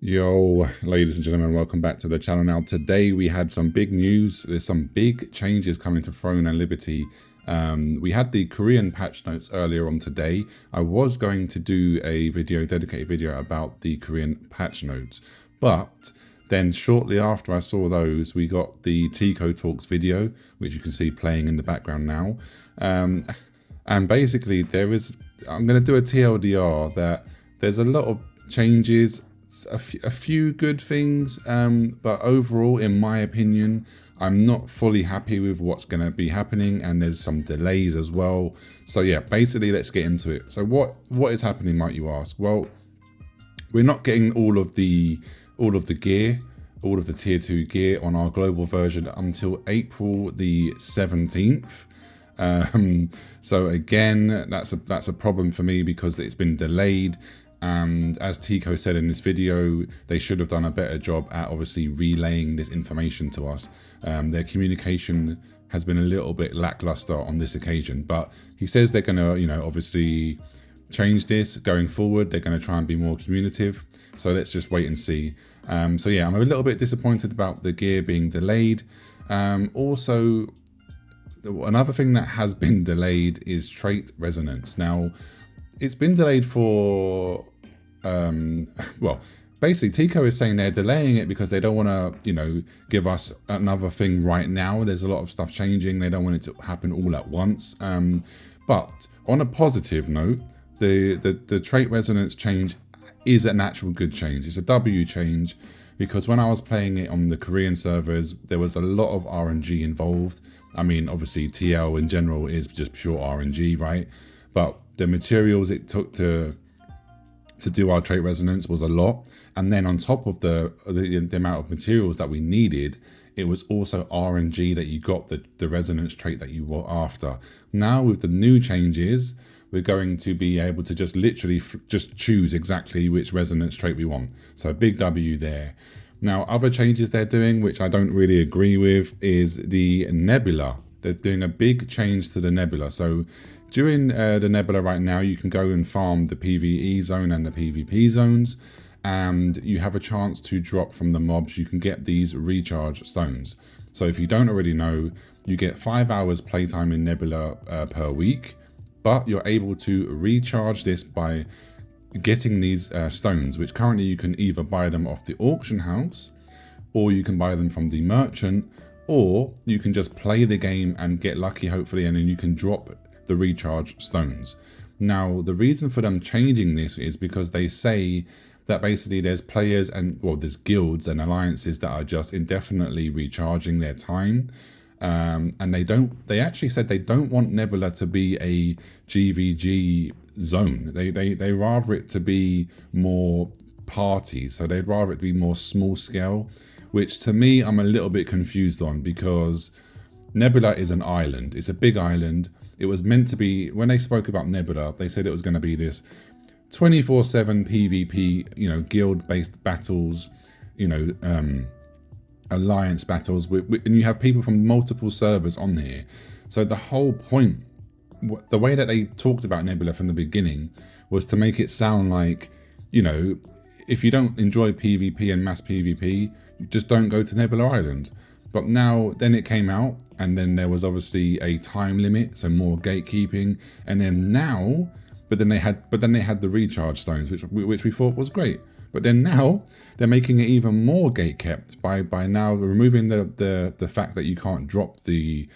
Yo, ladies and gentlemen, welcome back to the channel. Now, today we had some big news. There's some big changes coming to Throne and Liberty. We had the Korean patch notes earlier on today. I was going to do a dedicated video about the Korean patch notes, but then shortly after I saw those, we got the Tico Talks video, which you can see playing in the background now. And basically I'm going to do a TLDR that there's a lot of changes, a few good things, but overall, in my opinion, I'm not fully happy with what's going to be happening, and there's some delays as well. So yeah, basically, let's get into it. So what is happening, might you ask? Well, we're not getting all of the gear, all of the tier 2 gear on our global version until April the 17th. So again, that's a problem for me because it's been delayed. And as Tico said in this video, they should have done a better job at obviously relaying this information to us. Their communication has been a little bit lackluster on this occasion, but he says they're going to, obviously change this going forward. They're going to try and be more communicative. So let's just wait and see. So yeah, I'm a little bit disappointed about the gear being delayed. Also, another thing that has been delayed is trait resonance. Now, it's been delayed for, well, basically Tico is saying they're delaying it because they don't want to, give us another thing right now. There's a lot of stuff changing. They don't want it to happen all at once. But on a positive note, the trait resonance change is an actual good change. It's a W change because when I was playing it on the Korean servers, there was a lot of RNG involved. I mean, obviously TL in general is just pure RNG, right? But the materials it took to do our trait resonance was a lot, and then on top of the amount of materials that we needed, it was also RNG that you got the resonance trait that you were after. Now with the new changes, we're going to be able to just literally just choose exactly which resonance trait we want. So big W there. Now other changes they're doing, which I don't really agree with, is the nebula. They're doing a big change to the nebula. So during the nebula right now, you can go and farm the PvE zone and the PvP zones, and you have a chance to drop from the mobs. You can get these recharge stones. So if you don't already know, you get 5 hours playtime in nebula per week, but you're able to recharge this by getting these stones, which currently you can either buy them off the auction house, or you can buy them from the merchant, or you can just play the game and get lucky, hopefully, and then you can drop the recharge stones. Now, the reason for them changing this is because they say that basically there's players and, well, there's guilds and alliances that are just indefinitely recharging their time. And they actually said they don't want Nebula to be a GVG zone. They rather it to be more party. So they'd rather it be more small scale, which to me, I'm a little bit confused on, because Nebula is an island. It's a big island. It was meant to be, when they spoke about Nebula, they said it was going to be this 24/7 PvP, guild-based battles, alliance battles, and you have people from multiple servers on here. So the whole point, the way that they talked about Nebula from the beginning, was to make it sound like, if you don't enjoy PvP and mass PvP, you just don't go to Nebula Island. But now, then it came out, and then there was obviously a time limit, so more gatekeeping, and then now, but then they had the recharge stones, which we thought was great. But then now they're making it even more gatekept by now removing the fact that you can't drop the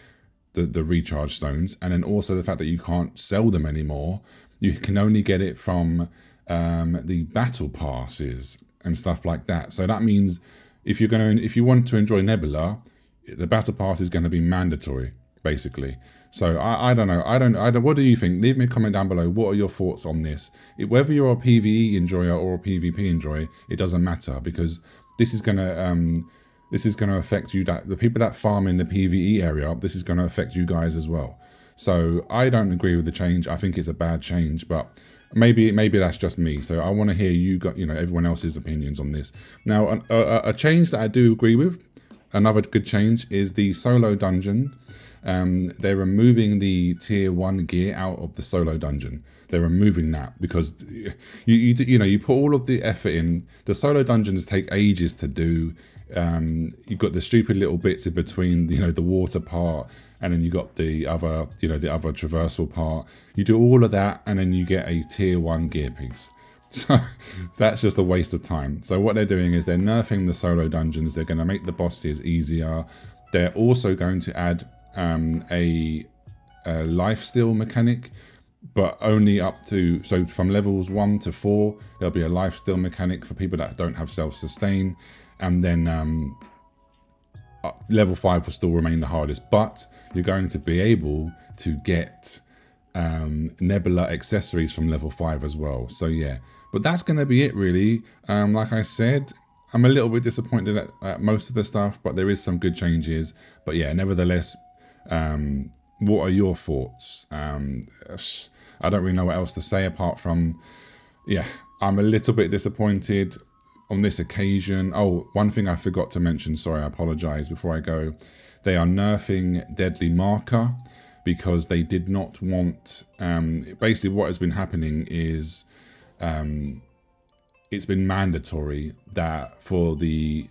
recharge stones, and then also the fact that you can't sell them anymore. You can only get it from the battle passes and stuff like that. So that means if you want to enjoy Nebula, the battle pass is going to be mandatory, basically. So I don't know. What do you think? Leave me a comment down below. What are your thoughts on this? Whether you're a PvE enjoyer or a PvP enjoyer, it doesn't matter, because this is going to affect you. The people that farm in the PvE area, this is going to affect you guys as well. So I don't agree with the change. I think it's a bad change, but maybe that's just me. So I want to hear everyone else's opinions on this. Now, a change that I do agree with, another good change, is the solo dungeon. they're removing the tier 1 gear out of the solo dungeon. They're removing that because you put all of the effort in. The solo dungeons take ages to do. You've got the stupid little bits in between, the water part, and then you got the other, the other traversal part. You do all of that, and then you get a tier 1 gear piece. So that's just a waste of time. So what they're doing is they're nerfing the solo dungeons. They're going to make the bosses easier. They're also going to add a lifesteal mechanic, but only up to, so from levels 1 to 4, there'll be a lifesteal mechanic for people that don't have self-sustain. And then level 5 will still remain the hardest, but you're going to be able to get Nebula accessories from level 5 as well. So yeah, but that's going to be it really. Like I said, I'm a little bit disappointed at most of the stuff, but there is some good changes. But yeah, nevertheless, what are your thoughts? I don't really know what else to say apart from, yeah, I'm a little bit disappointed on this occasion. Oh, one thing I forgot to mention, sorry, I apologize before I go. They are nerfing Deadly Marker because they did not want, basically what has been happening is it's been mandatory that for the,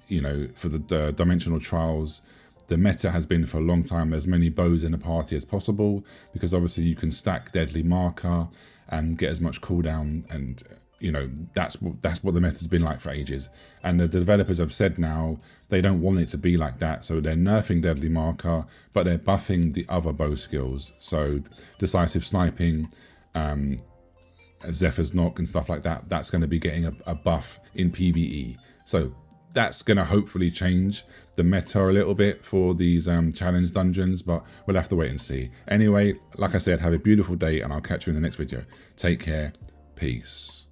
for the dimensional trials, the meta has been for a long time as many bows in a party as possible, because obviously you can stack Deadly Marker and get as much cooldown, and that's what the meta's been like for ages. And the developers have said now they don't want it to be like that, so they're nerfing Deadly Marker, but they're buffing the other bow skills. So decisive sniping, Zephyr's Knock and stuff like that, that's going to be getting a buff in PvE. So that's going to hopefully change the meta a little bit for these challenge dungeons, but we'll have to wait and see. Anyway, like I said, have a beautiful day, and I'll catch you in the next video. Take care. Peace.